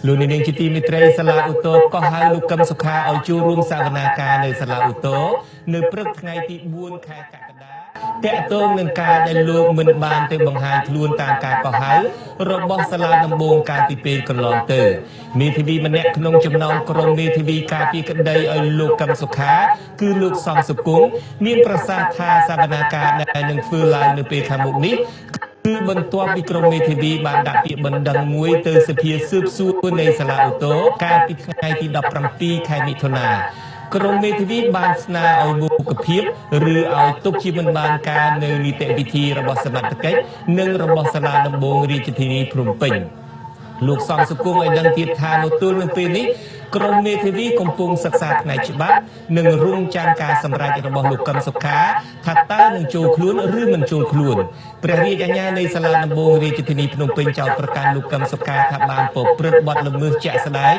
លោកនាងជាទីមេត្រីសាលាឧទ្ធរក៏ហៅលោកកឹមសុខាឲ្យចូលរួមសវនាការនៅសាលាឧទ្ធរនៅព្រឹកថ្ងៃទី4ខែកក្កដាតាក់ទងនឹងការដែលលោកមិនបានទៅបង្ហាញខ្លួនតាមការកោះហៅរបស់សាលាដំបងកាលពីពេលកន្លងទៅមេធាវីម្នាក់ក្នុងចំណោមក្រុមមេធាវីការពីក្តីឲ្យលោកកឹមសុខាគឺលោកសំសុគង្គមានប្រសាសន៍ថាសវនាការដែលនឹងធ្វើឡើងនៅពេលខាងមុខនេះគឺបន្ទាប់ពីក្រុមមេធាវីបានដាក់ពាក្យបណ្ដឹងមួយទៅសភាស៊ើបសួរនៃសាលាឧទ្ធរកាលពីថ្ងៃទី17ខែមិថុនាក្រុមមេធាវីបានស្នើឲ្យមុខភាពឬឲ្យទុកជាមិនបានការនៅនីតិវិធីរបស់សមត្ថកិច្ចនិងរបស់សាលាដំបងរាជធានីភ្នំពេញលោកសំសុគង្គឲ្យដឹងទៀតថានៅទល់នឹងពេលនេះក្រុមមេធាវីកំពុងសិក្សាផ្នែកច្បាប់និងរងចាំការសម្រេចរបស់លោកកឹមសុខាថាតើនឹងចូលខ្លួនឬមិនចូលខ្លួនព្រះរាជអាជ្ញានៃសាលាដំបងរាជធានីភ្នំពេញចោទប្រកាន់លោកកឹមសុខាថាបានប្រព្រឹត្តបទល្មើសជាក់ស្ដែង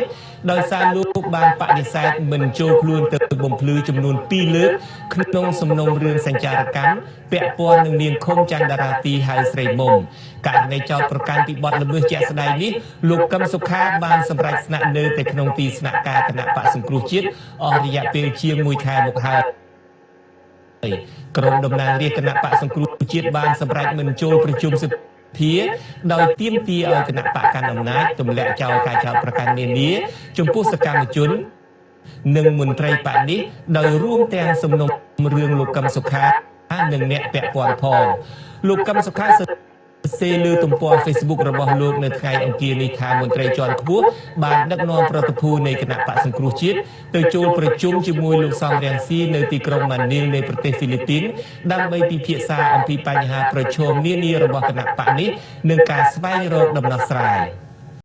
ដោយសារលោកបានបដិសេធមិនចូលខ្លួនទៅបំភ្លឺចំនួន2លើកក្នុងសំណុំរឿងសញ្ចារកម្មពាក់ព័ន្ធនឹងនាងឃុំច័ន្ទតារាទីហៅស្រីមុំករណីចោទប្រកាន់ពីបទល្មើសជាក់ស្ដែងនេះលោកកឹមសុខាបានសម្រេចស្នាក់នៅតែក្នុងទីស្នាក់ការគណៈបក្សសង្គ្រោះជាតិអស់រយៈពេលជាង1ខែមកហើយក្រុមតំណាងរាស្ត្រគណៈបក្សសង្គ្រោះជាតិបានសម្រេចមិនចូលប្រជុំសភាដោយទាមទារឲ្យគណៈបកកណ្ដាលអំណាចទម្លាក់ចោលការចោទប្រកាន់នានាចំពោះសកម្មជននិងមន្ត្រីបកនេះដោយរួមទាំងសំណុំរឿងលោកកឹមសុខានិងអ្នកពាក់ព័ន្ធផងលោកកឹមសុខាសេលើទំព័រ Facebook របស់លោកនៅថ្ងៃអង្គារនេះថាមន្ត្រីជាន់ខ្ពស់បានដឹកនាំប្រតិភូនៃគណៈបក្សសង្គ្រោះជាតិទៅចូលប្រជុំជាមួយលោកសំរងស៊ីនៅទីក្រុងម៉ានីលនៃប្រទេសហ្វីលីពីនដើម្បីពិភាក្សាអំពីបញ្ហាប្រឈមនានារបស់គណៈបក្សនេះនិងការស្វែងរកដំណោះស្រាយ